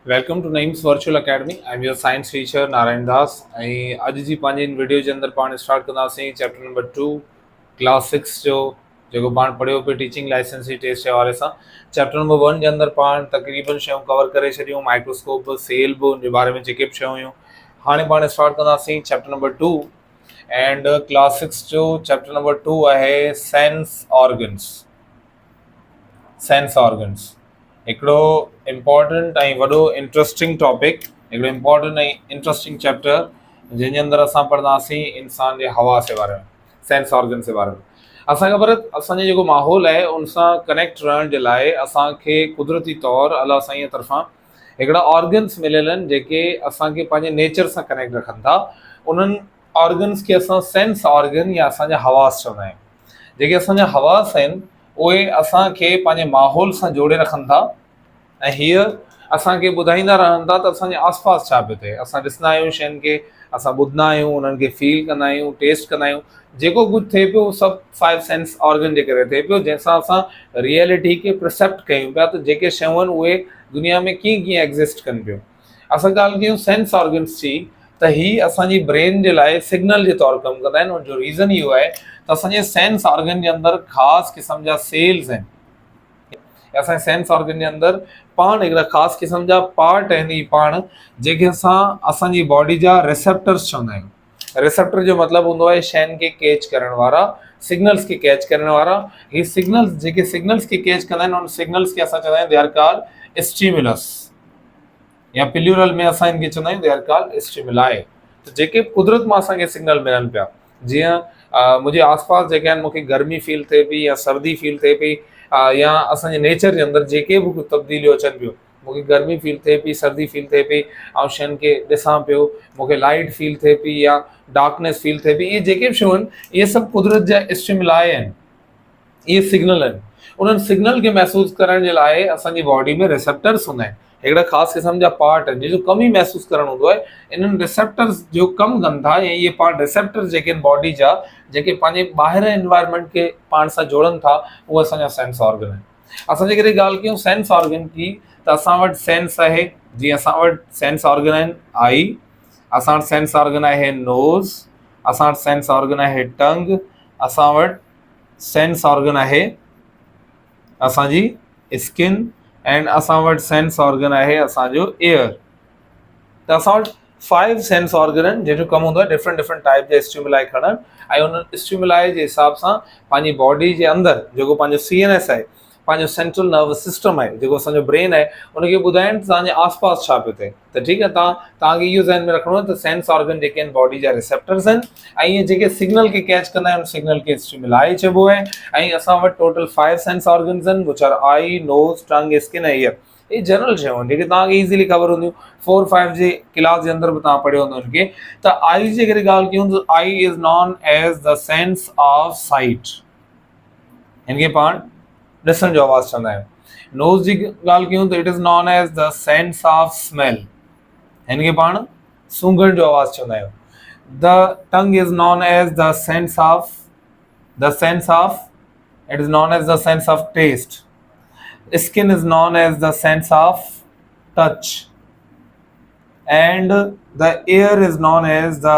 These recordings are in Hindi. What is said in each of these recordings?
Welcome to Naeem's virtual academy. I am your science teacher Narayan Das. अॼु जी पंहिंजी इन वीडियो जे अंदरि पाण स्टार्ट कंदासीं चैप्टर नंबर 2 क्लास 6 जो जेको पाण पढ़ियो पियो टीचिंग लाइसेंस जी टेस्ट जे हवाले सां। चैप्टर नंबर 1 जे अंदरि पाण तक़रीबन शयूं कवर करे छॾियूं, माइक्रोस्कोप सेल बि उन जे बारे में जेके बि शयूं हुयूं। हाणे पाण स्टार्ट कंदासीं चैप्टर नंबर 2 एंड क्लास 6 जो चैप्टर नंबर 2 आहे सेंस ऑर्गन्स। सेंस ऑर्गन्स हिकिड़ो इम्पॉर्टेंट ऐं वॾो इंट्रस्टिंग टॉपिक, हिकिड़ो इम्पॉर्टेंट ऐं इंट्रस्टिंग चैप्टर जंहिंजे अंदरि असां पढ़ंदासीं इंसान जे हवास जे बारे में, सेंस ऑर्गन्स जे बारे में। असांखे ख़बर असांजो जेको माहौल आहे उन सां कनेक्ट रहण जे लाइ असांखे कुदरती तौरु अलाह साईं तरफ़ां हिकिड़ा ऑर्गन्स मिलियल आहिनि जेके असांखे पंहिंजे नेचर सां कनेक्ट रखनि था। उन्हनि ऑर्गन्स खे असां सेंस ऑर्गन या असांजा हवास चवंदा आहियूं। जेके असांजा हवास आहिनि उहे असांखे पंहिंजे माहौल सां जोड़े रखनि था ऐं हीअ असांखे ॿुधाईंदा रहनि था त असांजे आसपास छा पियो थिए। असां ॾिसंदा आहियूं शयुनि खे, असां ॿुधंदा आहियूं, उन्हनि खे फील कंदा आहियूं, टेस्ट कंदा आहियूं। जेको कुझु थिए पियो सभु 5 सेंस ऑर्गन जे करे थिए पियो, जंहिंसां असां रियलिटी खे परसेप्ट कयूं पिया त जेके शयूं आहिनि उहे दुनिया में कीअं कीअं एग्ज़िस्ट कनि पियूं। असां ॻाल्हि कयूं सेंस ऑर्गन्स जी त हीअ असांजी ब्रेन जे लाइ सिग्नल जे तौरु कमु कंदा आहिनि। उनजो रीज़न इहो आहे त असांजे सेंस ऑर्गन जे अंदरि ख़ासि क़िस्म जा सेल्स आहिनि। असांजे सेंस ऑर्गन जे अंदरि पाण हिकिड़ा ख़ासि क़िस्म जा पार्ट आहिनि पाण जेके असांजी बॉडी जा रिसेप्टर्स चवंदा आहियूं। रिसेप्टर जो मतिलबु हूंदो आहे शयुनि खे कैच करण वारा, सिग्नल्स खे कैच करण वारा। ही सिग्नल्स जेके सिग्नल्स खे कैच कंदा आहिनि उन सिग्नल्स खे असां चवंदा आहियूं दे आर कॉल्ड स्टिमुलस, या प्लूरल में असां इनखे चवंदा आहियूं दे आर कॉल्ड स्टिमुलाई। त जेके कुदरत मां असांखे सिग्नल मिलनि पिया, जीअं मुंहिंजे आसपास जेके आहिनि, मूंखे गर्मी फील थिए पई या सर्दी फील थिए पई, या असांजे नेचर जे अंदरि जेके बि तब्दीलियूं अचनि पियूं, मूंखे गर्मी फील थिए पई, सर्दी फील थिए पई, ऐं शयुनि खे ॾिसां पियो, मूंखे लाइट फील थिए पई या डार्कनेस फील थिए पई, इहे जेके बि शयूं आहिनि इहे सभु कुदरत जा स्टिमुलाई आहिनि, इहे सिग्नल आहिनि। उन्हनि सिग्नल खे महसूसु करण जे लाइ असांजी बॉडी में रिसेप्टर्स हूंदा आहिनि, हिकिड़ा ख़ासि क़िस्म जा पार्ट आहिनि जंहिंजो कम ई महसूसु करणु हूंदो आहे। इन्हनि रिसेप्टर्स जो कमु कनि था, ऐं इहे पार्ट रिसेप्टर्स जेके आहिनि बॉडी जा, जेके पंहिंजे ॿाहिरि एनवायरमेंट खे पाण सां जोड़नि था, उहे असांजा सेंस ऑर्गन आहिनि। असां जे करे ॻाल्हि कयूं सेंस ऑर्गन की त असां वटि सेंस आहे, जीअं असां वटि सेंस ऑर्गन आहिनि आई, असां वटि सेंस ऑर्गन आहे नोज़, असां वटि सेंस ऑर्गन आहे टंग, असां वटि सेंस ऑर्गन आहे असांजी स्किन, एंड असां वटि सेंस ऑर्गन आहे असांजो एयर। त असां वटि 5 सेंस ऑर्गन आहिनि जंहिंजो कमु हूंदो आहे डिफरेंट डिफरेंट टाइप जा स्टिमुलाई खणणु, ऐं उन स्टिमुलाई जे हिसाब सां पंहिंजी बॉडी जे अंदरि जेको पंहिंजो CNS आहे, पंहिंजो सेंट्रल नर्वस सिस्टम आहे, जेको असांजो ब्रेन आहे, उनखे ॿुधाइनि तव्हांजे आसपास छा पियो थिए। त ठीकु आहे, तव्हांखे इहो ज़हन में रखिणो आहे त सेंस ऑर्गन जेके आहिनि बॉडी जा रिसेप्टर्स आहिनि, ऐं इहे जेके सिग्नल खे कैच कंदा आहिनि उन सिग्नल खे स्टिमुलाई चइबो आहे। ऐं असां वटि टोटल 5 सेंस ऑर्गन्स आहिनि, which are eye, nose, tongue, skin ऐं ईयर। ये जनरल शयूं आहिनि जेके तव्हांखे ईज़िली ख़बर हूंदियूं, 4-5 जे क्लास जे अंदरि बि तव्हां पढ़ियो हूंदो इनखे। त आई जे करे ॻाल्हि कयूं त eye is known as the sense of sight, हिनखे पाण ॾिसण जो आवाज़ चवंदा आहियूं। नोज़ जी ॻाल्हि कयूं त it is known as the sense of smell, हिनखे पाण सूंघण जो आवाज़ चवंदा आहियूं। The tongue is known as the sense of it is known as the sense of taste. Skin is known as the sense of touch, and the ear is known as the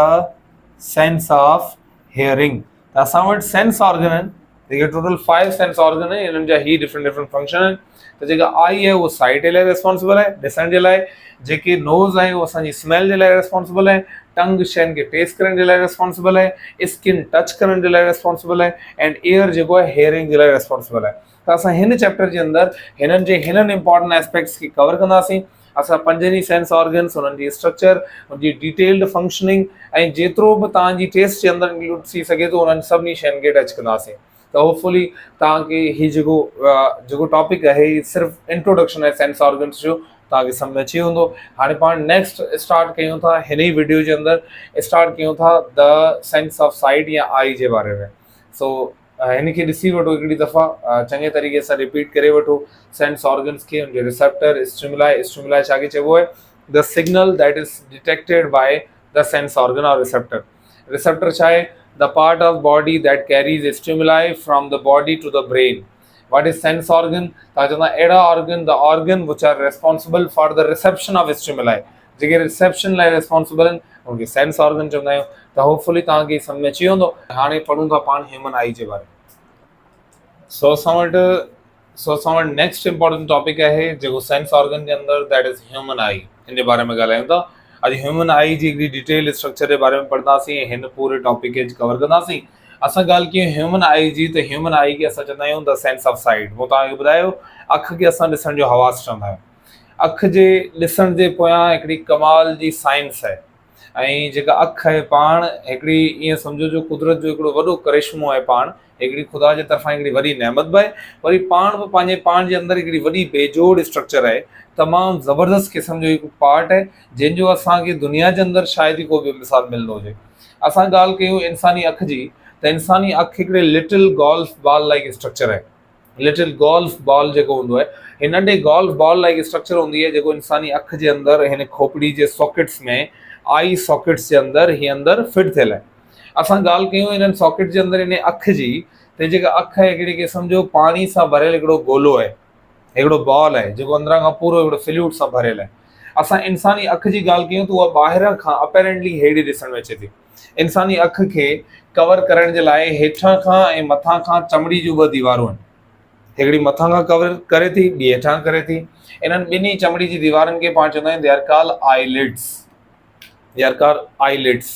sense of hearing. त असां वटि सेंस ऑर्गन आहिनि, जेके टोटल 5 सेंस ऑर्गन आहिनि, इन्हनि जा ही डिफरेंट डिफरेंट फंक्शन आहिनि। त जेका आई आहे उहो साइट जे लाइ रिस्पॉन्सिबल आहे, ॾिसण जे लाइ। जेके नोज़ आहे उहो असांजी स्मेल जे लाइ रिस्पॉन्सिबल आहे। टंग शयुनि खे टेस्ट करण जे लाइ रिस्पॉन्सिबल आहे। स्किन टच करण जे लाइ रिस्पॉन्सिबल आहे, एंड एयर जेको आहे हेयरिंग जे लाइ रिस्पॉन्सिबल आहे। त असां हिन चैप्टर जे अंदरि हिननि इंपॉर्टेंट एस्पेक्ट्स खे कवर कंदासीं। असां 5 सेंस ऑर्गन्स, उन्हनि जी स्ट्रक्चर, उनजी डिटेल्ड फंक्शनिंग, ऐं जेतिरो बि तव्हांजी टेस्ट जे अंदरि इंक्लूड थी सघे थो उन्हनि सभिनी शयुनि खे टच कंदासीं। त होपफुली तव्हांखे हीउ जेको टॉपिक आहे सिर्फ़ु इंट्रोडक्शन आहे सेंस ऑर्गन्स जो, तव्हांखे सम्झ में अची वेंदो। हाणे पाण नेक्स्ट स्टार्ट कयूं था, हिन ई वीडियो जे अंदरि स्टार्ट कयूं था द सेंस ऑफ साइट या आई जे बारे में। सो हिनखे ॾिसी वठो हिकिड़ी दफ़ा, चङे तरीक़े सां रिपीट करे वठो सेंस ऑर्गन्स खे, उनजे रिसेप्टर, स्टिमुलाई छा खे चइबो आहे? The signal that is detected by the sense organ or receptor. Receptor छा आहे? The part of body that carries stimuli from the body to the brain. What is sense organ ता चवंदा एड़ा organ the organ which are responsible for the reception of stimuli जेके रिसेप्शन लाइ रिस्पोंसिबल आहिनि उनखे सेंस ऑर्गन चवंदा आहियूं। त होपफुली तव्हांखे सम्झ में अची वेंदो। हाणे पढ़ूं था पाण ह्यूमन आई जे बारे में। सो असां वटि नेक्स्ट इंपॉर्टेंट टॉपिक आहे जेको सेंस ऑर्गन जे अंदरि दैट इज़ ह्यूमन आई। इन जे बारे में ॻाल्हायूं था। अॼु ह्यूमन आई जी हिकिड़ी डिटेल स्ट्रक्चर जे बारे में पढ़ंदासीं ऐं हिन पूरे टॉपिक खे कवर कंदासीं। असां ॻाल्हि कयूं ह्यूमन आई जी त ह्यूमन आई खे असां चवंदा आहियूं द सेंस ऑफ साइट। मूं तव्हांखे ॿुधायो अखि खे असां ॾिसण जो हवास चवंदा आहियूं। अखि जे ॾिसण जे पोयां हिकिड़ी कमाल जी साइंस आहे ऐं जेका अखि आहे पाण हिकिड़ी ईअं सम्झो जो कुदरत जो हिकिड़ो वॾो करिश्मो आहे। पाण हिकिड़ी ख़ुदा जे तरफ़ां हिकिड़ी वॾी नेमत बि आहे, वरी पाण बि पंहिंजे पाण जे अंदरि हिकिड़ी वॾी बेजोड़ स्ट्रक्चर आहे, तमामु ज़बरदस्त क़िस्म जो हिकु पार्ट आहे जंहिंजो असांखे दुनिया जे अंदरि शायदि ई को बि मिसाल मिलंदो हुजे। असां ॻाल्हि कयूं इंसानी अखि जी त इंसानी अखि हिकिड़े little golf ball like structure आहे। लिटिल गोल्फ बॉल जेको हूंदो आहे हिन नंढे गोल्फ बॉल लाइक स्ट्रक्चर हूंदी आहे जेको इंसानी अखि जे अंदरि हिन खोपड़ी जे सॉकेट्स में आई सॉकेट्स जे अंदरि हीअ अंदरि फिट थियल आहे। असां ॻाल्हि कयूं हिननि सॉकेट जे अंदरि हिन अखि जी त जेका अखि आहे हिकिड़ी क़िस्म जो पाणी सां भरियल हिकिड़ो गोलो आहे, हिकिड़ो बॉल आहे जेको अंदरां खां पूरो हिकिड़ो फ्लूइड सां भरियल आहे। असां इंसानी अखि जी ॻाल्हि कयूं त उहा ॿाहिरां खां अपेरेंटली हेड़ी ॾिसण में अचे थी। इंसानी अखि खे कवर करण जे लाइ हेठां खां ऐं मथां खां चमड़ी जूं ॿ दीवारूं आहिनि। हिकिड़ी मथां खां कवर करे थी, ॿी हेठां करे थी। इन्हनि ॿिन्ही चमड़ी जी दीवारनि खे पाण चवंदा आहियूं they are called eyelids. They are called eyelids.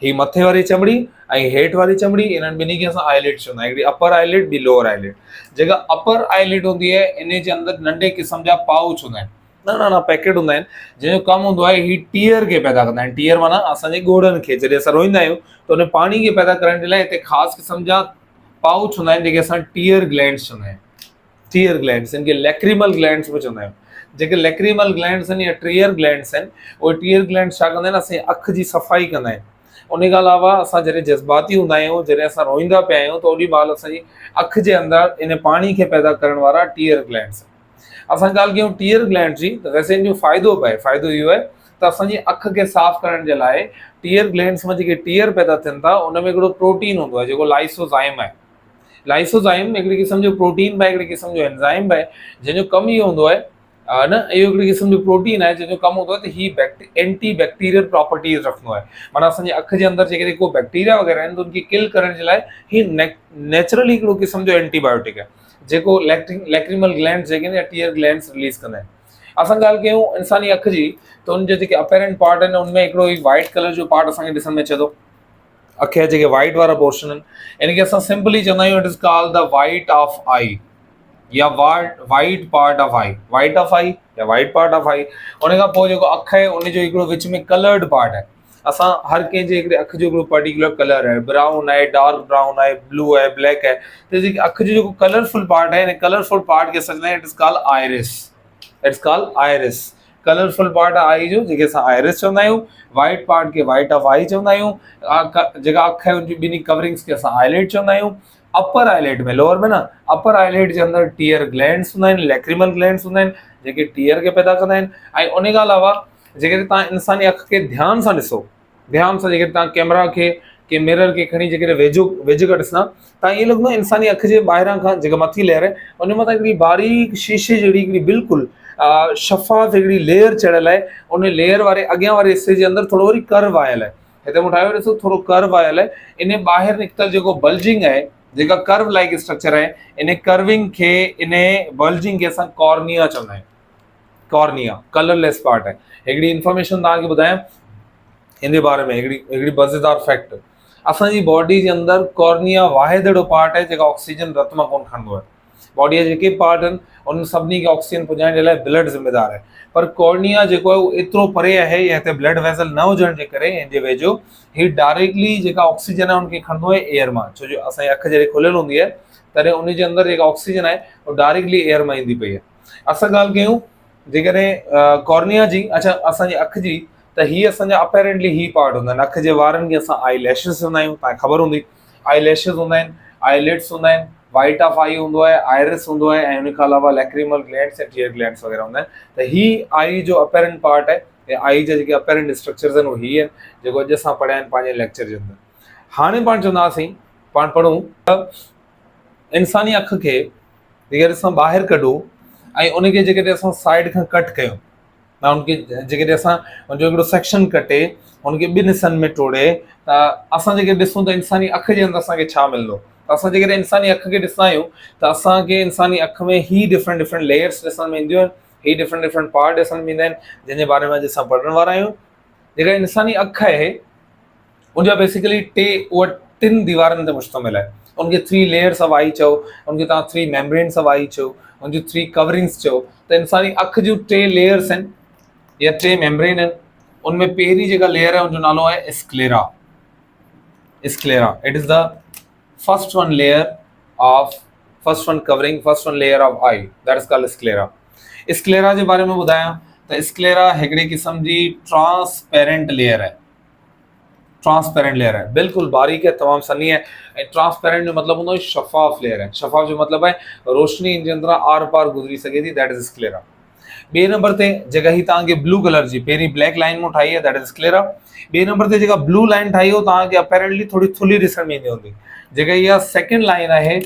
ही मथे वारी चमड़ी ऐं हेठि वारी चमड़ी इन्हनि ॿिन्ही खे असां आईलिड चवंदा आहियूं। हिकिड़ी अपर आईलिड ॿी लोअर आईलिड। जेका अपर आईलिड हूंदी आहे इन जे अंदरि नंढे क़िस्म जा पाउच हूंदा आहिनि, नंढा पैकेट हूंदा आहिनि जंहिंजो कमु हूंदो आहे ही टीयर खे पैदा कंदा आहिनि। टीयर माना असांजे ॻोड़नि खे जॾहिं असां रोईंदा आहियूं त उन पाणी खे पैदा करण जे लाइ हिते ख़ासि क़िस्म जा पाउच हूंदा आहिनि जेके असां टीयर ग्लैंड्स चवंदा आहियूं। टीयर ग्लैंड्स इनखे लैक्रीमल ग्लैंड्स बि चवंदा आहियूं। जेके लैक्रीमल ग्लैंड्स आहिनि या टीयर ग्लैंड्स आहिनि उहे टीयर ग्लैंड्स छा कंदा आहिनि असांजी अखि जी सफ़ाई कंदा आहिनि। उन खां अलावा असां जॾहिं जज़्बाती हूंदा आहियूं, जॾहिं असां रोईंदा पिया आहियूं त ओॾी महिल असांजी अखि जे अंदरि इन पाणी खे पैदा करण वारा टीयर ग्लैंड्स। असां ॻाल्हि कयूं टीयर ग्लैंड जी त वैसे इन जो फ़ाइदो बि आहे। फ़ाइदो इहो आहे त असांजी अखि खे साफ़ करण जे लाइ टीयर ग्लैंड्स मां जेके टीयर पैदा थियनि था उन में हिकिड़ो प्रोटीन हूंदो आहे जेको लाइसोज़ाइम आहे। लाइसोज़ाइम हिकिड़ी क़िस्म जो प्रोटीन बि आहे, हिकिड़ी क़िस्म जो एंज़ाइम बि आहे जंहिंजो कमु इहो हूंदो आहे न, इहो हिकिड़ी क़िस्म जो प्रोटीन आहे जंहिंजो कमु हूंदो आहे त ही एंटी बैक्टीरियल प्रॉपर्टीज़ रखंदो आहे। माना असांजे अखि जे अंदरि जेके को बैक्टीरिया वग़ैरह आहिनि त उनखे किल करण जे लाइ ही नेचुरली हिकिड़ो क़िस्म जो एंटीबायोटिक आहे जेको लैक्रीमल ग्लैंड्स जेके आहिनि या टीयर ग्लैंड्स रिलीज़ कंदा आहिनि। असां ॻाल्हि कयूं इंसानी अखि जी त उनजे जेके अपेरेंट पार्ट आहिनि उनमें हिकिड़ो ही वाइट कलर जो पार्ट असांखे ॾिसण में अचे थो। अखि जा जेके वाइट वारा पोर्शन आहिनि इनखे असां सिंपली चवंदा आहियूं it is called the white of eye या white part of eye. White of eye या वाइट पार्ट ऑफ आई। उन खां पोइ जेको अखि आहे उनजो हिकिड़ो विच में कलर्ड पार्ट आहे। असां हर कंहिंजे हिकिड़े अखि जो हिकिड़ो पर्टिकुलर कलर आहे, ब्राउन आहे, डार्क ब्राउन आहे, ब्लू आहे, ब्लैक आहे। त जेके अखि जो जेको कलरफुल पार्ट आहे इन कलरफुल पार्ट खे असां चवंदा आहियूं it is called iris. It's called iris. Colourful part आहे आई जो जेके असां आइरिस चवंदा आहियूं। वाइट पार्ट खे वाइट ऑफ आई चवंदा आहियूं। जेका अखि आहे उनजी ॿिन्ही कवरिंग्स खे असां आईलिड चवंदा आहियूं। अपर आईलिड में, लोअर में न, अपर आईलिड जे अंदरि टीयर ग्लैंड्स हूंदा आहिनि, लैक्रीमल ग्लैंड्स हूंदा आहिनि जेके टीयर खे पैदा कंदा आहिनि। ऐं उन खां अलावा जेकॾहिं तव्हां इंसानी अखि खे ध्यान सां ॾिसो, ध्यान सां जेकॾहिं तव्हां कैमरा खे के मिरर खे खणी जेकॾहिं वेझो करे ॾिसंदा तव्हां ईअं लॻंदो इंसानी अखि जे ॿाहिरां खां जेका मथी लेयर आहे उन मथां हिकिड़ी बारीक शीशे जहिड़ी हिकिड़ी बिल्कुलु शफ़ाफ़ हिकिड़ी लेयर चढ़ियल आहे। उन लेयर वारे अॻियां वारे हिसे जे अंदरि थोरो वरी कर्व आयल आहे। हिते मूं ठाहियो ॾिसो थोरो कर्व आयल आहे। इन ॿाहिरि निकितल जेको बल्जिंग आहे, जेका कर्व लाइक स्ट्रक्चर आहे, इन कर्विंग खे, इन बल्जिंग खे असां कॉर्निया चवंदा आहियूं। कॉर्निया कलरलेस पार्ट आहे। हिकिड़ी इंफॉर्मेशन तव्हांखे ॿुधायां इन जे बारे में, हिकिड़ी मज़ेदार फैक्ट। असांजी बॉडी जे अंदरि कॉर्निया वाहिद अहिड़ो पार्ट आहे जेका ऑक्सीजन रत मां कोन खणंदो आहे। बॉडीअ जा जेके पार्ट आहिनि उन सभिनी खे ऑक्सीजन पहुचाइण जे लाइ ब्लड ज़िम्मेदार आहे, पर कॉर्निया जेको आहे उहो एतिरो परे आहे या हिते ब्लड वेसल न हुजण जे करे हिन जे वेझो ही डायरेक्टली जेका ऑक्सीजन आहे उनखे खणंदो आहे एयर मां। छो जो असांजी अखि जॾहिं खुलियल हूंदी आहे तॾहिं उन जे अंदरि जेका ऑक्सीजन आहे उहो डायरेक्टली एयर मां ईंदी पई आहे। असां ॻाल्हि कयूं जेकॾहिं कॉर्निया जी, अच्छा असांजी अखि जी, त हीअ असांजा अपेरेंटली ही पार्ट हूंदा आहिनि। अखि जे वारनि खे असां आई लैशिस चवंदा आहियूं, तव्हांखे ख़बर हूंदी। आई लैशिस हूंदा आहिनि, आईलिड्स हूंदा आहिनि, वाइट ऑफ आई हूंदो आहे, आइरिस हूंदो आहे ऐं उन खां अलावा लैक्रीमल ग्लैंड्स ऐं टीयर ग्लैंड्स वग़ैरह हूंदा आहिनि। त ही आई जो अपेरेंट पार्ट आहे ऐं आई जा जेके अपेरेंट स्ट्रक्चर्स आहिनि उहे हीअ आहिनि जेको अॼु असां पढ़िया आहिनि पंहिंजे लेक्चर जे अंदरि। हाणे पाण चवंदासीं, पाण पढ़ूं त इंसानी अखि खे जेकॾहिं असां ॿाहिरि कढूं ऐं उनखे जेकॾहिं असां साइड खां कट कयूं, ना उनखे जेकॾहिं असां उनजो हिकिड़ो सेक्शन कटे उनखे ॿिनि हिसनि में तोड़े, त असां जेके ॾिसूं त इंसानी अख जे अंदरि असांखे छा मिलंदो? असां जेकॾहिं इंसानी अख खे ॾिसंदा आहियूं त असांखे इंसानी अख में ही डिफरेंट डिफरेंट लेयर्स ॾिसण में ईंदियूं आहिनि, ही डिफरेंट डिफरेंट पार्ट ॾिसण में ईंदा आहिनि जंहिंजे बारे में अॼु असां पढ़ण वारा आहियूं। जेका इंसानी अख आहे उनजा बेसिकली उहा टिनि दीवारनि ते मुश्तमिल आहे। उनखे 3 लेयर्स ऑफ आई चओ, उनखे तव्हां 3 मेम्ब्रेन्स ऑफ आई चओ, उनजी 3 कवरिंग्स चओ। त इंसानी अख जूं 3 लेयर्स आहिनि या 3 मेम्ब्रेन आहिनि। उनमें पहिरीं जेका लेयर आहे उनजो नालो आहे sclera. Sclera, it is the first one layer of first one covering, first one layer of eye, that is called sclera. Sclera जे बारे में ॿुधायां त स्क्लेरा हिकिड़ी क़िस्म जी ट्रांसपेरेंट लेयर आहे। ट्रांसपेरेंट लेयर है, बिल्कुल बारीक है, तमाम सनी है। ट्रांसपेरेंट जो मतलब होंदो शफाफ लेयर है। शफाफ जो मतलब है रोशनी इन जे अंदर आर पार गुजरी सके थी, दैट इज स्क्लेरा। बे नंबर ते जगह ही तांके ब्लू कलर जी पेरी ब्लैक लाइन में ठाई है, दैट इज स्क्लेरा। बे नंबर ते जगह ब्लू लाइन ठाई हो तांके अपेरेंटली थोड़ी थुली दिसण में ईंदी होंदी। जगह या सेकंड लाइन है,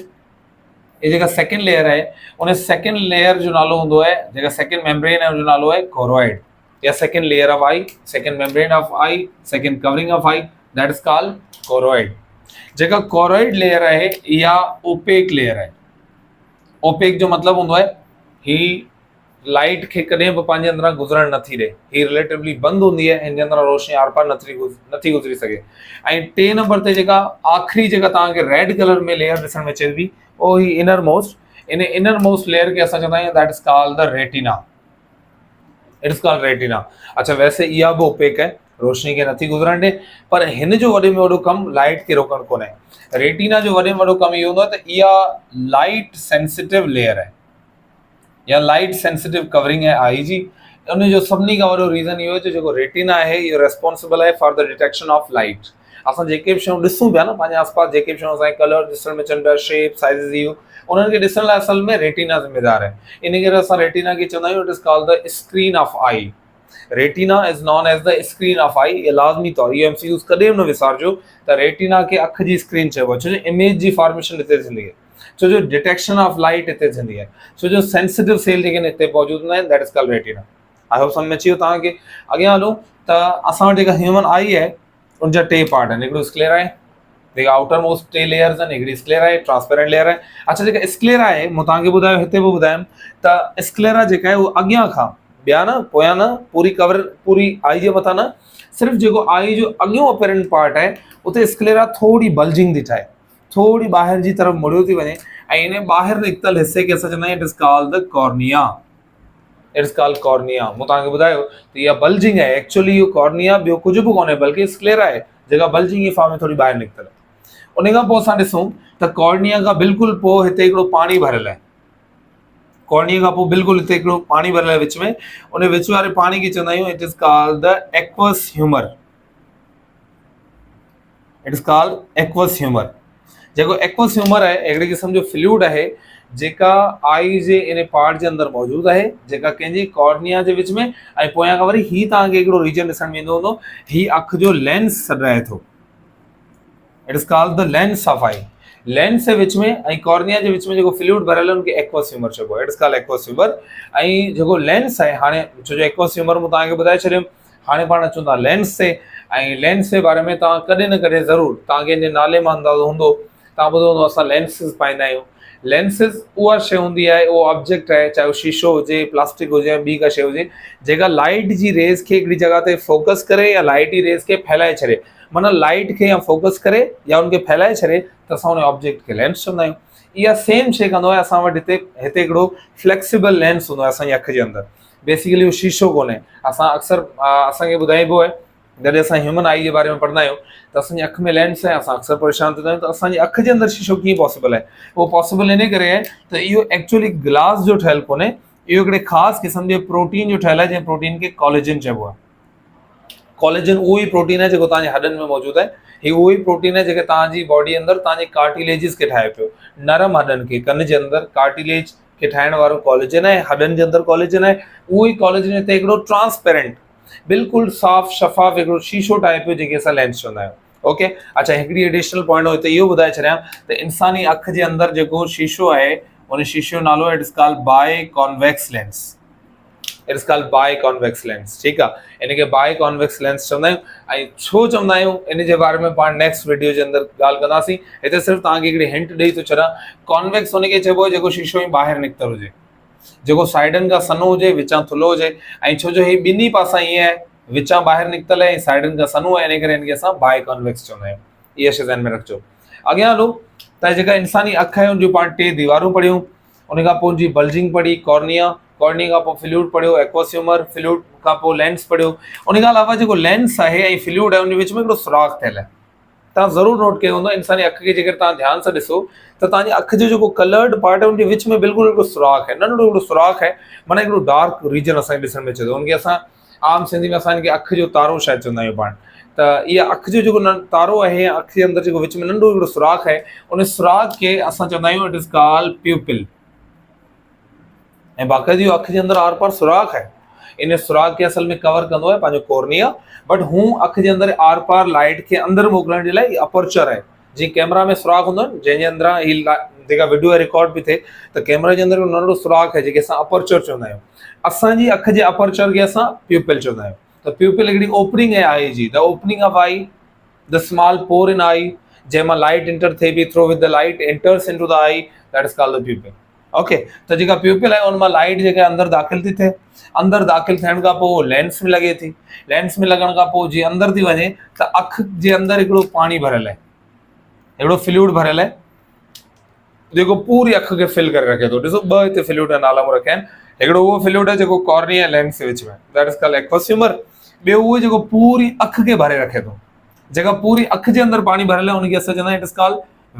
ये जगह सेकंड लेयर है, उन सेकंड लेयर जो नालो होंदो है, जगह सेकंड मेम्ब्रेन है, जो नालो है कोरोइड या second layer of I, second membrane of I, second covering of eye, that is called choroid. जगह कोरोइड लेयर है या ओपेक लेयर है। ओपेक जो मतलब होंदो है ही लाइट के कदें भी पंहिंजे अंदरां गुजरण नथी ॾे, ही रिलेटिवली बंद होंदी है, हिन जे अंदरां रोशनी आर पार नथी गुजरी सके। ऐं 3 नंबर ते जेका आखिरी जेका तव्हांखे रेड कलर में लेयर ॾिसण में अचे थी, ओ ही innermost, in innermost layer के असां चवंदा आहियूं that is called the retina. It is called retina. अच्छा, वैसे इहा बि ओपेक है, रोशनी के नथी गुजरण ॾे, पर हिन जो वॾे में वॾो कमु लाइट खे रोकण कोन्हे। रेटिना जो वॾे में वॾो कमु इहो हूंदो आहे त इहा लाइट सेंसिटिव लेयर आहे या लाइट सेंसिटिव कवरिंग है आई जी। उन जो सभिनी खां वॾो रीज़न इहो आहे त जेको रेटिना आहे इहो रेस्पॉन्सिबल आहे for the detection of light. असां जेके बि शयूं ॾिसूं पिया न पंहिंजे आसपास, जेके बि शयूं असांखे कलर ॾिसण में अचनि पिया, शेप साइज़िस, इहो उन्हनि खे ॾिसण लाइ असल में रेटिना ज़िम्मेदार आहे। इन करे असां रेटिना खे चवंदा आहियूं it is called the screen of eye. Retina is known as the screen of eye. ये लाज़मी तौर इहो एमसीक्यूज़ कॾहिं बि न विसारजो त रेटिना खे अख जी स्क्रीन चइबो आहे, छो जो इमेज जी फॉर्मेशन हिते थींदी आहे, छो जो डिटेक्शन ऑफ लाइट हिते थींदी आहे, छो जो सेंसिटिव सेल जेके हिते मौजूद हूंदा आहिनि, that is called retina. I hope समझ में अची वियो तव्हांखे। अॻियां हलूं त असां वटि जेका ह्यूमन आई आहे उनजा 2 पार्ट आहिनि, हिकिड़ो स्क्लेरा आहे, जेका आउटर मोस्ट 2 लेयर्स आहिनि, हिकिड़ी स्क्लेरा आहे, ट्रांसपेरेंट लेयर आहे। अच्छा, जेका स्क्लेरा आहे मूं तव्हांखे ॿुधायो, हिते बि ॿुधायमि त स्क्लेरा जेका आहे उहो अॻियां खां ॿिया न पोयां न, पूरी कवर पूरी आई जे मथां न, सिर्फ़ु जेको आई जो अॻियों अपेरेंट पार्ट आहे उते स्क्लेरा थोड़ी बल्जिंग थी ठाहे, थोड़ी ॿाहिरि जी तरफ़ मुड़ियो थी वञे, ऐं इन ॿाहिरि निकितल हिसे खे असां चवंदा आहियूं it is called the cornea. It is called cornea. मूं तव्हांखे ॿुधायो त इहा बल्जिंग आहे, एक्चुअली इहो कॉर्निया ॿियो कुझु बि कोन्हे बल्कि स्क्लेरा आहे जेका बल्जिंग जी फॉर्म में थोड़ी ॿाहिरि निकितल आहे। उन खां पोइ असां ॾिसूं त कॉर्निया खां बिल्कुलु पोइ हिते हिकिड़ो पाणी भरियल आहे। कॉर्निया खां पोइ बिल्कुलु हिते हिकिड़ो पाणी भरियल आहे विच में, उन विच वारे पाणी खे चवंदा आहियूं it is called the aqueous humour. It is called aqueous humour. जेको एक्वस ह्यूमर आहे हिकिड़ी क़िस्म जो फ्लूइड आहे जेका आई जे इन पार्ट जे अंदरि मौजूदु आहे, जेका कंहिंजी कॉर्निया जे विच में, ऐं पोयां खां वरी ही तव्हांखे हिकिड़ो रीजन ॾिसण में ईंदो हूंदो, ही अख जो लेंस रहे थो। It is called the lens of eye. Lens जे विच में ऐं कॉर्निया जे विच में जेको फ्लूइड भरियल आहे उनखे एक्वस ह्यूमर चइबो आहे। It is called aqueous humour. ऐं जेको लेंस आहे, हाणे छो जो एक्वस ह्यूमर मूं तव्हांखे ॿुधाए छॾियुमि, हाणे पाण अचूं था लेंस ते। ऐं लेंस जे बारे में तव्हां कॾहिं न कॾहिं ज़रूरु तव्हांखे इन नाले मां अंदाज़ो हूंदो, तव्हां ॿुधो हूंदो असां लेंसिस पाईंदा आहियूं। लेंसिस उहा शइ हूंदी आहे, उहो ऑब्जेक्ट आहे, चाहे उहो शीशो हुजे, प्लास्टिक हुजे या ॿी का शइ हुजे, जेका लाइट जी रेज़ खे हिकिड़ी जॻह ते फोकस करे या लाइट जी रेज़ खे फैलाए छॾे, माना लाइट खे या फोकस करे या उनखे फैलाए छॾे, त असां उन ऑब्जेक्ट खे लेंस चवंदा आहियूं। इहा सेम शइ कंदो आहे असां वटि हिते हिकिड़ो फ्लेक्सिबल लेंस हूंदो आहे असांजी अख जे अंदरि। बेसिकली उहो शीशो कोन्हे। असां अक्सर असांखे ॿुधाइबो आहे जॾहिं असां ह्यूमन आई जे बारे में पढ़ंदा आहियूं त असांजी अख में लेंस आहे, असां अक्सर परेशान थींदा आहियूं त असांजी अख जे अंदरि शीशो कीअं पॉसिबल आहे। उहो पॉसिबल इन करे आहे त इहो एक्चुअली ग्लास जो ठहियलु कोन्हे, इहो हिकिड़े ख़ासि क़िस्म जे प्रोटीन जो ठहियलु आहे, जंहिं प्रोटीन खे कोलेजन चइबो आहे। कोलेजन उहो ई प्रोटीन आहे जेको तव्हांजे हॾनि में मौजूदु आहे। ही उहो ई प्रोटीन आहे जेके तव्हांजी बॉडी अंदरि तव्हांजे कार्टिलेजिस खे ठाहे पियो, नरम हॾनि खे, कन जे अंदरि कार्टिलेज खे ठाहिण वारो कोलेजन आहे, हॾनि जे अंदरि कोलेजन आहे। उहो ई कोलेजन हिते हिकिड़ो ट्रांसपेरेंट, बिल्कुलु साफ़ शफ़ाफ़ हिकिड़ो शीशो ठाहे पियो, जेके असां लेंस चवंदा आहियूं। ओके। अच्छा, हिकिड़ी एडिशनल पॉइंट हिते इहो ॿुधाए छॾियां त इंसानी अख जे अंदरि जेको शीशो आहे उन शीशे जो नालो it is called biconvex lens. It is called biconvex lens. ठीक आहे, इनखे बाई कॉन्वेक्स लेंस चवंदा आहियूं। ऐं छो चवंदा आहियूं इन जे बारे में पाण नेक्स्ट वीडियो जे अंदरि ॻाल्हि कंदासीं। हिते सिर्फ़ु तव्हांखे हिकिड़ी हिंट ॾेई थो छॾां। कॉन्वेक्स उनखे चइबो आहे जेको शीशो ई ॿाहिरि निकितल हुजे, जेको साइडनि खां सनो हुजे, विचां थुल्हो हुजे। ऐं छो जो ही ॿिन्ही पासा ईअं आहे, विचां ॿाहिरि निकितल आहे ऐं साइडनि खां सनो आहे, इन करे हिनखे असां बाई कॉन्वेक्स चवंदा आहियूं। इहा शइ ध्यान में रखिजो। अॻियां हलो त जेका इंसानी अखि आहे उनजूं पाण 3 दीवारूं पढ़ियूं। उन खां पोइ उनजी बल्जिंग पढ़ी, कॉर्निया, कॉर्निया खां पोइ फ्लूइड पढ़ियो, एक्वस ह्यूमर, फ्लूइड खां पोइ लेंस पढ़ियो। उन खां अलावा जेको लेंस आहे ऐं फ्लूइड आहे उन विच में हिकिड़ो सुराख थियल आहे। तव्हां ज़रूरु नोट कयो हूंदो, इंसानी अखि खे जेकर तव्हां ध्यान सां ॾिसो त तव्हांजी अखि जो जेको कलर्ड पार्ट आहे उनजे विच में बिल्कुलु हिकिड़ो सुराख आहे, नंढिड़ो हिकिड़ो सुराख आहे, माना हिकिड़ो डार्क रीजन असांखे ॾिसण में अचे थो। उनखे असां आम सिंधी में असां हिनखे अखि जो तारो शायदि चवंदा आहियूं पाण। त इहा अखि जो जेको तारो आहे, अखि जे अंदरि जेको विच में नंढो हिकिड़ो सुराख आहे, उन सुराख खे असां चवंदा आहियूं इट इज़ कॉल्ड प्यूपिल। ऐं बाक़ाइदी अखि जे अंदरि आर पार सुराख आहे। इन सुराख खे असल में कवर कंदो आहे पंहिंजो कॉर्निया, बट हू अखि जे अंदरि आर पार लाइट खे अंदरि मोकिलण जे लाइ अपर्चर आहे। जीअं कैमरा में सुराख हूंदो आहे, जंहिंजे अंदरां ही जेका वीडियो रिकॉर्ड बि थिए त कैमरा जे अंदरि नंढो सुराख आहे जेके असां अपर्चर चवंदा आहियूं। असांजी अखि जे अपर्चर खे असां प्यूपिल चवंदा आहियूं। त प्यूपिल हिकिड़ी ओपनिंग आहे आई जी, the opening of eye, the small pore in eye, जंहिंमां लाइट इंटर थिए बि through with the light enters into the eye, that is called the pupil. Okay, त जेका प्यूपिल आहे उन मां लाइट जेका अंदरि दाख़िल थी थिए, अंदरि दाख़िल थियण खां पोइ लेंस में लॻे थी, लेंस में लॻण खां पोइ जीअं अंदरि थी वञे त अखि जे अंदरि हिकिड़ो पाणी भरियल आहे, हिकिड़ो फ्लूइड भरियल आहे जेको पूरी अखि खे फिल करे रखे थो। ॾिसो 2 हिते फ्लूइड जा नाला मूं रखिया आहिनि। हिकिड़ो उहो फ्लूइड आहे जेको कॉर्निया ऐं लेंस जे विच में, that is called aqueous humour. ॿियो उहो जेको पूरी अखि खे भरे रखे थो, जेका पूरी अखि जे अंदरि पाणी भरियल आहे, उनखे असां चवंदा आहियूं it is called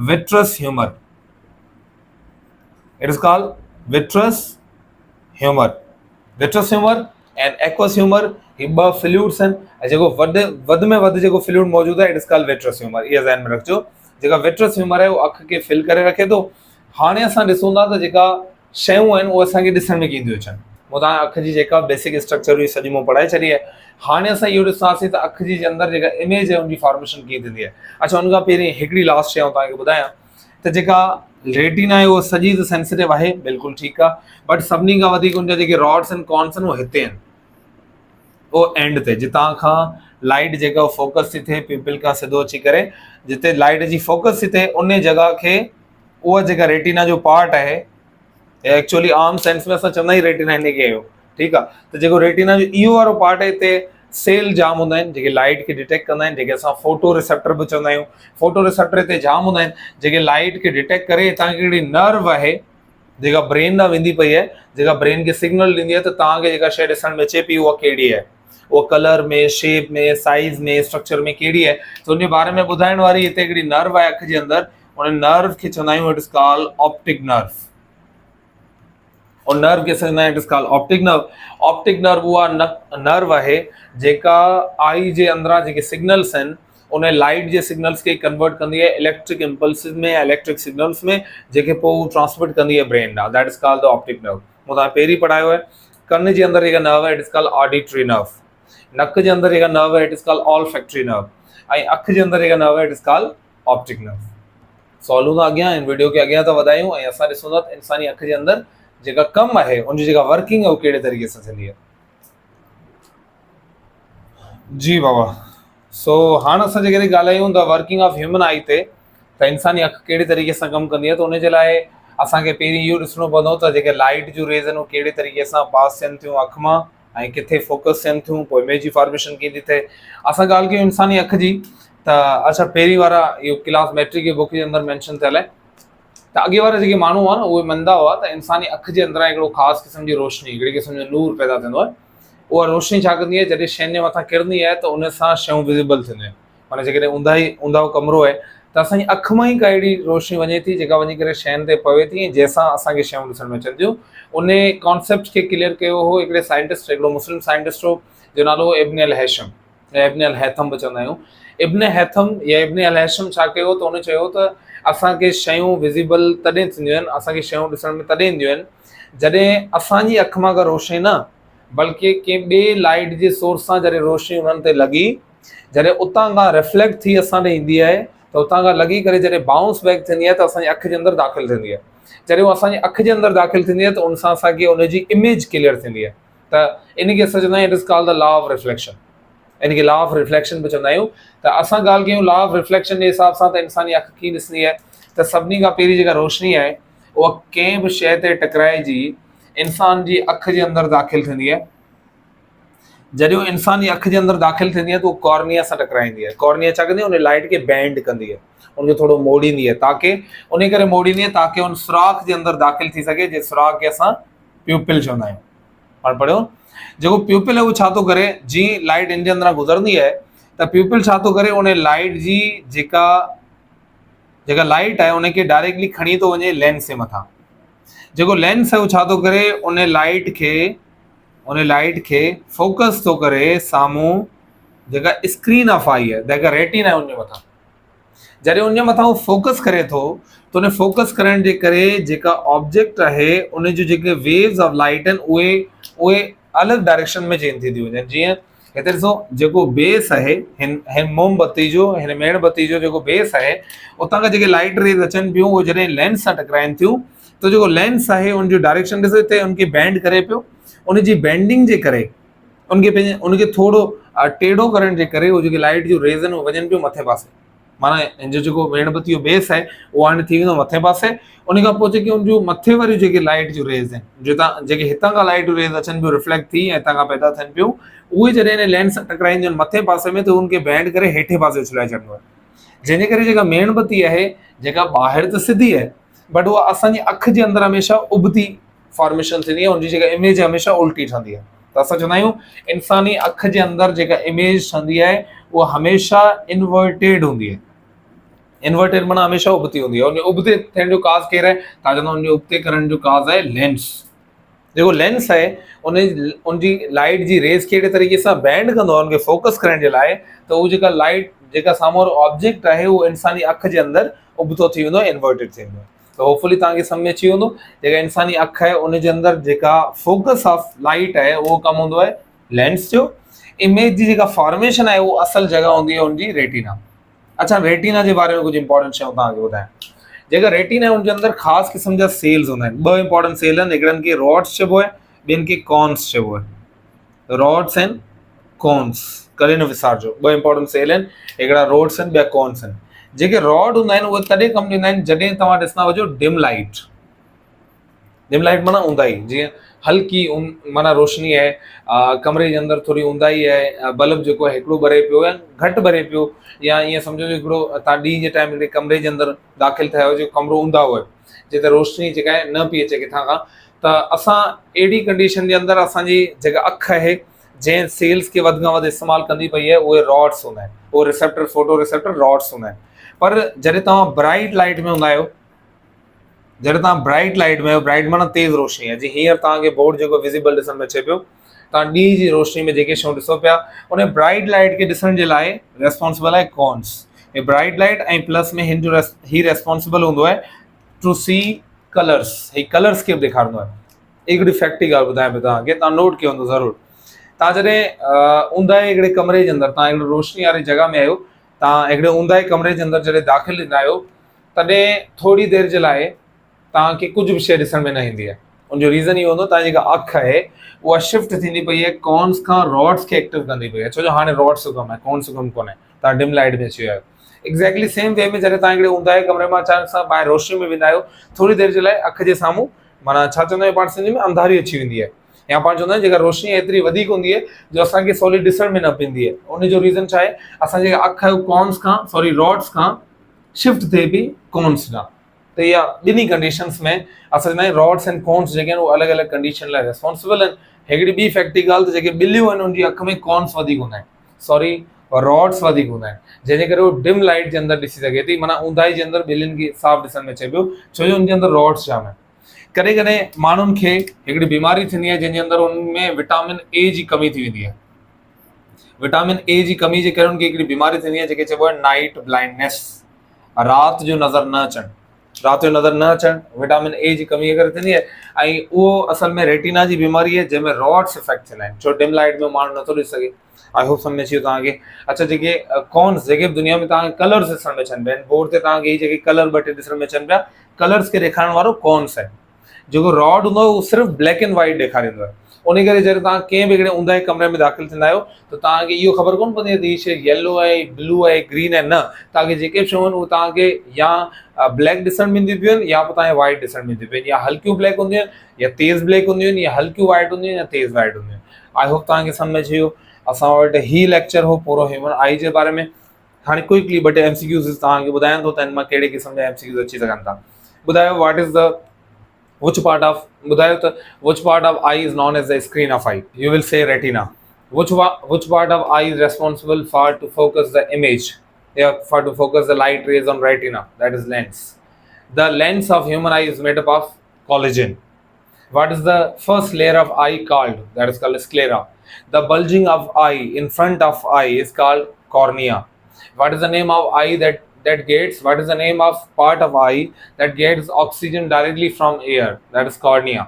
vitreous humour. It is called vitreous humour. Vitreous humour and aqueous humour he 2 fluids आहिनि। ऐं जेको वधि में वधि जेको फ्लूइड मौजूदु आहे it is called vitreous humour. इहा ध्यान में रखिजो। जेका विट्रस ह्यूमर आहे उहो अखि खे फिल करे रखे थो। हाणे असां ॾिसूं था त जेका शयूं आहिनि उहे असांखे ॾिसण में कींदियूं अचनि। मूं तव्हां अखि जी जेका बेसिक स्ट्रक्चर हुई सॼी मूं पढ़ाए छॾी आहे। हाणे असां इहो ॾिसंदासीं त अखि जे अंदरि जेका इमेज आहे उनजी फॉर्मेशन कीअं थींदी आहे। अच्छा, उन खां पहिरीं हिकिड़ी लास्ट शइ तव्हांखे ॿुधायां त जेका रेटिना आहे उहा सॼी त सेंसिटिव आहे, बिल्कुलु ठीकु आहे, बट सभिनी खां वधीक उनजा जेके रॉड्स एंड कॉन्स आहिनि उहे हिते आहिनि, उहो एंड ते, जितां खां लाइट जेका फोकस थी थिए प्यूपिल खां सिधो अची करे जिते लाइट जी फोकस थी थिए उन जॻह खे उहा जेका रेटिना जो पार्ट आहे, एक्चुअली आम सेंस में असां चवंदा ई रेटिना हिनखे आहियूं, ठीकु आहे। त जेको रेटिना जो इहो वारो पार्ट आहे हिते सेल जाम हूंदा आहिनि जेके लाइट खे डिटेक्ट कंदा आहिनि, जेके असां फोटो रिसेप्टर बि चवंदा आहियूं। फोटो रिसेप्टर हिते जाम हूंदा आहिनि जेके लाइट खे डिटेक्ट करे तव्हांखे हिकिड़ी नर्व आहे जेका ब्रेन ॾांहुं वेंदी पई आहे, जेका ब्रेन खे सिग्नल ॾींदी आहे त तव्हांखे जेका शइ ॾिसण में अचे पई उहा कहिड़ी आहे, उहा कलर में, शेप में, साइज़ में, स्ट्रक्चर में कहिड़ी आहे। त उन बारे में ॿुधाइण वारी हिते हिकिड़ी नर्व आहे अखि जे अंदरि, उन नर्व खे चवंदा आहियूं it is called optic nerve. और नर्व खे चवंदा आहियूं it is called optic nerve. Optic nerve उहा नर्व आहे जेका आई जे अंदरां जेके सिग्नल्स आहिनि उन लाइट जे सिग्नल्स खे कन्वर्ट कंदी आहे इलेक्ट्रिक इम्पल्सिस में, इलेक्ट्रिक सिग्नल्स में, जेके पोइ ट्रांसमिट कंदी आहे ब्रेन ॾांहुं, that is called the optic nerve. मूं तव्हां पहिरीं पढ़ायो आहे। कन जे अंदरि जेका नर्व आहे it is called auditory nerve. नक जे अंदरि जेका नर्व आहे इट इज कॉल्ड ऑलफैक्टरी नर्व। ऐं अखि जे अंदरि जेका नर्व आहे it is called optic nerve. Solve था अॻियां इन वीडियो खे अॻियां था वधायूं ऐं असां ॾिसूं था इंसानी अखि जे अंदरि जेका कमु आहे उनजी जेका वर्किंग आहे उहो कहिड़े तरीक़े सां थींदी आहे। जी बाबा, सो हाणे असां जेकॾहिं ॻाल्हायूं था वर्किंग ऑफ ह्यूमन आई ते, त इंसानी अखि कहिड़े तरीक़े सां कमु कंदी आहे, त उनजे लाइ असांखे पहिरीं इहो ॾिसणो पवंदो त जेके लाइट जूं रेज़ आहिनि उहे कहिड़े तरीक़े सां पास थियनि थियूं अखि मां ऐं किथे फोकस थियनि थियूं, पोइ इमेज जी फॉर्मेशन कीअं थी थिए। असां ॻाल्हि कयूं इंसानी अखि जी, त अच्छा पहिरीं वारा इहो क्लास मैट्रिक जी बुक जे अंदरि मैंशन थियल आहे। त अॻे वारा जेके माण्हू हुआ न उहे मञंदा हुआ त इंसानी अखि जे अंदरां हिकिड़ो ख़ासि क़िस्म जी रोशनी, हिकिड़े क़िस्म जो नूर पैदा थींदो आहे। उहा रोशनी छा कंदी आहे, जॾहिं शयुनि जे मथां किरंदी आहे त उन सां शयूं विज़िबल थींदियूं आहिनि। माना जेकॾहिं ऊंदाहो कमिरो आहे त असांजी अखि मां ई का अहिड़ी रोशनी वञे थी जेका वञी करे शयुनि ते पवे थी ऐं जंहिंसां असांखे शयूं ॾिसण में अचनि थियूं। उन कॉन्सेप्ट खे क्लियर कयो हो हिकिड़े साइंटिस्ट, हिकिड़ो मुस्लिम साइंटिस्ट हो जो नालो हो इब्न अल हैशम, इब्न अल हैथम बि चवंदा आहियूं। इब्न हैथम या इब्न अल हैशम छा कयो त उन चयो त असांखे शयूं विज़िबल तॾहिं थींदियूं आहिनि, असांखे शयूं ॾिसण में तॾहिं ईंदियूं आहिनि जॾहिं असांजी अखि मां का रोशनी न बल्कि कंहिं ॿिए लाइट जे सोर्स सां जॾहिं रोशनी उन्हनि ते लॻी, जॾहिं उतां खां रिफ्लेक्ट थी असां ॾे ईंदी आहे त उतां खां लॻी करे जॾहिं बाउंस बैक थींदी आहे त असांजी अखि जे अंदरि दाख़िल थींदी आहे। जॾहिं उहो असांजी अखि जे अंदरि दाख़िल थींदी आहे त उन सां असांखे उनजी इमेज क्लियर थींदी आहे। त इनखे असां चवंदा आहियूं it is called the law of reflection, इनखे लॉ ऑफ रिफ्लेक्शन बि चवंदा आहियूं। त असां ॻाल्हि कयूं लॉ ऑफ रिफ्लेक्शन जे हिसाब सां त इंसानी अखि कीअं ॾिसंदी आहे, त सभिनी खां पहिरीं जेका रोशनी आहे उहा कंहिं बि शइ ते टकराइजी इंसान जी अखि जे अंदरि दाख़िल थींदी आहे। जॾहिं इंसान जी अखि जे अंदरि दाख़िल थींदी आहे त उहो कॉर्निया सां टकराईंदी आहे। कॉर्निया छा कंदी आहे, उन लाइट खे बैंड कंदी आहे, उनखे थोरो मोड़ींदी आहे, ताकी उन करे मोड़ींदी आहे ताकी उन सुराख जे अंदरि दाख़िल थी सघे, जे सुराख खे असां प्यूपिल चवंदा आहियूं। पाण पढ़ियो जेको प्यूपिल आहे उहो छा थो करे, जीअं लाइट इन जे अंदरां गुज़रंदी आहे त प्यूपिल छा थो करे, उन लाइट जी जेका लाइट आहे उनखे डायरेक्टली खणी थो वञे लेंस जे मथां। जेको लेंस आहे उहो छा थो करे, उन लाइट खे फोकस थो करे साम्हूं जेका स्क्रीन ऑफ आई आहे, जेका रेटिना आहे उनजे मथां। जॾहिं उनजे मथां उहो फोकस करे थो त उन फोकस करण जे करे जेका ऑब्जेक्ट आहे उन जूं जेके वेव्स ऑफ लाइट आहिनि उहे अलॻि डायरेक्शन में चेंज थी वञनि। जीअं हिते ॾिसो, जेको बेस आहे हिन मोमबत्ती जो, हिन मेणबत्ती जो जेको बेस आहे, उतां खां जेके लाइट रेज अचनि पियूं उहे जॾहिं लेंस सां टकराइनि थियूं त जेको लेंस आहे उनजो डायरेक्शन ॾिसो, हिते उनखे बैंड करे पियो। उनजी बैंडिंग जे करे उनखे थोरो टेढ़ो करण जे करे उहो जेकी लाइट जूं रेज़ आहिनि उहे वञनि पियूं मथे पासे। माना हिन जो जेको मेणबत्ती जो बेस आहे उहो हाणे थी वेंदो मथे पासे। उन खां पोइ जेके उनजूं मथे वारियूं जेके लाइट जूं रेज़ आहिनि, जेके हितां खां लाइट रेज़ अचनि पियूं रिफ्लेक्ट थी ऐं हितां खां पैदा थियनि पियूं, उहे जॾहिं हिन लेंस सां टकराईंदियूं आहिनि मथे पासे में त उनखे बैंड करे हेठे पासे उछलाए छॾींदो आहे। जंहिंजे करे जेका मेणबत्ती आहे जेका ॿाहिरि त सिधी आहे बट उहा असांजी अखि जे अंदरि हमेशह उबती फॉर्मेशन थींदी आहे, उनजी जेका इमेज हमेशह उल्टी ठहंदी आहे। त असां चवंदा आहियूं इंसानी अखि जे अंदरि जेका इमेज ठहंदी आहे उहा हमेशह इन्वर्टेड हूंदी आहे। इन्वर्टेड माना हमेशह उबती हूंदी आहे। उन उबते थियण जो काज़ केरु आहे, तव्हां चवंदा उनजे उबते करण जो काज़ आहे लेंस। जेको लेंस आहे उनजी लाइट जी रेज़ खे अहिड़े तरीक़े सां बैंड कंदो आहे उनखे फोकस करण जे लाइ, त उहो जेका लाइट जेका साम्हूं वारो ऑब्जेक्ट आहे उहो इंसानी अखि जे अंदरि उबतो थी वेंदो आहे, इन्वर्टेड थी वेंदो आहे। त होपफुली तव्हांखे सम्झ में अची वेंदो, जेका इंसानी अखि आहे उनजे अंदरि जेका फोकस ऑफ लाइट आहे उहो कमु हूंदो आहे लेंस जो। इमेज जी जेका फॉर्मेशन आहे उहो असल जॻह हूंदी आहे उनजी रेटिना। अच्छा, रेटिना जे बारे में कुझु इंपॉर्टेंट शयूं तव्हांखे ॿुधायां। जेका रेटिना आहे उनजे अंदरि ख़ासि क़िस्म जा सेल्स हूंदा आहिनि। ॿ इंपॉर्टेंट सेल आहिनि, हिकिड़नि खे रॉड्स चइबो आहे, ॿियनि खे कॉन्स चइबो आहे। रॉड्स एंड कॉन्स कॾहिं न विसारजो, ॿ इंपॉर्टेंट सेल आहिनि, हिकिड़ा रॉड्स आहिनि, ॿिया कॉन्स आहिनि। जेके रॉड हूंदा आहिनि उहे तॾहिं कमु ॾींदा आहिनि जॾहिं तव्हां ॾिसंदा हुजो डिम लाइट। डिम लाइट माना ऊंदाही, जीअं हल्की माना रोशनी आहे, कमरे जे अंदरि थोरी ऊंदाही आहे, बल्ब जेको आहे हिकिड़ो ॿरे पियो या घटि ॿरे पियो, या ईअं सम्झो हिकिड़ो तव्हां ॾींहं जे टाइम हिकिड़े कमरे जे अंदरि दाख़िल थिया हुजे, कमरो ऊंदाहो आहे जिते रोशनी जेका आहे न पई अचे किथां खां, त असां अहिड़ी कंडीशन जे अंदरि असांजी जेका अखि आहे जंहिं सेल्स खे वधि खां वधि इस्तेमालु कंदी पई आहे उहे रॉड्स हूंदा आहिनि, उहे रिसेप्टर फोटो रिसेप्टर रॉड्स हूंदा आहिनि। पर जॾहिं तव्हां ब्राइट लाइट में हूंदा आहियो, जॾहिं तव्हां ब्राइट लाइट में, ब्राइट माना तेज़ रोशनी आहे, जीअं हींअर तव्हांखे बोर्ड जेको विज़िबल ॾिसण में अचे पियो, तव्हां ॾींहं जी रोशनी में जेके शयूं ॾिसो पिया उन ब्राइट लाइट खे ॾिसण जे लाइ रेस्पॉन्सिबल आहे कॉन्स। हे ब्राइट लाइट ऐं प्लस में हिन जो ही रेस्पॉन्सिबल हूंदो आहे टू सी कलर्स, ही कलर्स खे बि ॾेखारींदो आहे। हिकिड़ी फैक्ट्री ॻाल्हि ॿुधायां पियो तव्हांखे, तव्हां नोट कयो हूंदो ज़रूरु। तव्हां जॾहिं ऊंदाहे हिकिड़े कमरे जे अंदरि, तव्हां हिकिड़े रोशनी वारी जॻह में आहियो, तव्हां हिकिड़े ऊंदाहे कमरे जे अंदरि जॾहिं दाख़िल थींदा आहियो तॾहिं थोरी देरि जे लाइ तव्हांखे कुझु बि शइ ॾिसण में न ईंदी आहे। उनजो रीज़न इहो हूंदो तव्हांजी जेका अखि आहे उहा शिफ्ट थींदी पई आहे कॉन्स खां रॉड्स खे एक्टिव कंदी पई आहे, छो जो हाणे रॉड्स जो कमु आहे, कॉन्स जो कमु कोन्हे, तव्हां डिम लाइट में अची विया आहियो। एक्ज़ैक्टली सेम वे में जॾहिं तव्हां हिकिड़े ऊंदाहे कमरे मां अचानक सां ॿाहिरि रोशनी में वेंदा आहियो, थोरी देरि जे लाइ अखि जे साम्हूं माना छा चवंदा आहियूं पाण सिंधी में अंधारी अची वेंदी आहे, या पाण चवंदा आहियूं जेका रोशनी एतिरी वधीक हूंदी आहे जो असांखे सवली ॾिसण में न पवंदी आहे। उनजो रीज़न छा आहे, असांजी अखि कॉन्स खां रॉड्स खां शिफ्ट थिए पई कॉन्स ॾांहुं। त इहा ॿिन्ही कंडीशंस में असां चवंदा आहियूं रॉड्स एंड कॉन्स जेके आहिनि उहे अलॻि अलॻि कंडीशन लाइ रेस्पॉन्सिबल आहिनि। हिकिड़ी ॿी फैक्ट्री ॻाल्हि त जेके ॿिलियूं आहिनि उनजी अखि में कॉन्स वधीक हूंदा आहिनि, रॉड्स वधीक हूंदा आहिनि, जंहिंजे करे उहो डिम लाइट जे अंदरि ॾिसी सघे थी, माना ऊंदाही जे अंदरि ॿिलियुनि खे साफ़ ॾिसण में अचे पियो, छो जो उनजे अंदरि रॉड्स जाम आहिनि। कॾहिं कॾहिं माण्हुनि खे हिकिड़ी बीमारी थींदी आहे जंहिंजे अंदरि उनमें विटामिन ए जी कमी थी वेंदी आहे। विटामिन ए जी कमी जे करे उनखे हिकिड़ी बीमारी थींदी आहे जेके चइबो आहे नाइट ब्लाइंडनेस, राति जो नज़र न अचणु। रात जो नज़र न अचणु, विटामिन ए जी कमी करे थींदी आहे, ऐं उहो असल में रेटिना जी बीमारी आहे जंहिंमें रॉड्स इफेक्ट थींदा आहिनि, छो डिम लाइट में माण्हू नथो ॾिसी सघे। आई होप सम्झ अची वियो तव्हांखे। अच्छा, जेके कॉन्स जेके बि दुनिया में तव्हांखे कलर्स ॾिसण में अचनि पिया आहिनि, बोर्ड ते तव्हांखे ही जेके कलर ॿ टे ॾिसण में अचनि पिया, कलर्स खे ॾेखारण वारो कॉन्स आहे। जेको रॉड हूंदो आहे उहो सिर्फ़ु ब्लैक एंड वाइट ॾेखारींदो आहे। उन करे जॾहिं तव्हां कंहिं बि हिकिड़े ऊंदहि कमरे में दाख़िल थींदा आहियो त तव्हांखे इहो ख़बर कोन पवंदी आहे त हीअ शइ येलो आहे, ब्लू आहे, ग्रीन आहे, न, तव्हांखे जेके बि शयूं आहिनि उहे तव्हांखे या ब्लैक ॾिसण में ईंदियूं पियूं आहिनि या पोइ तव्हांखे वाइट ॾिसण में ईंदियूं पियूं आहिनि, या हल्कियूं ब्लैक हूंदियूं आहिनि या तेज़ ब्लैक हूंदियूं आहिनि, या हल्कियूं वाइट हूंदियूं आहिनि या तेज़ वाइट हूंदियूं आहिनि। आई होप तव्हांखे सम्झ में अची वियो। असां वटि ही लेक्चर हो पूरो ह्यूमन आई जे बारे में। हाणे क्विकली ॿ टे MCQs तव्हांखे ॿुधायां थो त हिन मां कहिड़े क़िस्म जा MCQs अची सघनि था। ॿुधायो what is the which part of ॿुधायो त which part of eye is known as the screen of eye? You will say retina. Which part of eye is responsible for to focus the image? Yeah, for to focus the light rays on retina, that is lens. The lens of human eye is made up of collagen. What is the first layer of eye called? That is called sclera. The bulging of eye in front of eye is called cornea. What is the name of eye that gets, what is the name of part of eye that gets oxygen directly from air? That is cornea.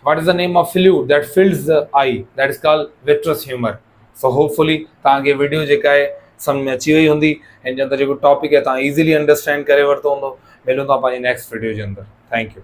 What is the name of fluid that fills the eye? That is called vitreous humor. So hopefully तव्हांखे वीडियो जेका आहे सम्झ में अची वई हूंदी। हिन जे अंदरि जेको टॉपिक आहे तव्हां इज़ीली अंडरस्टैंड करे वरितो हूंदो। मिलूं था पंहिंजी नेक्स्ट वीडियो जे अंदरि। Thank you.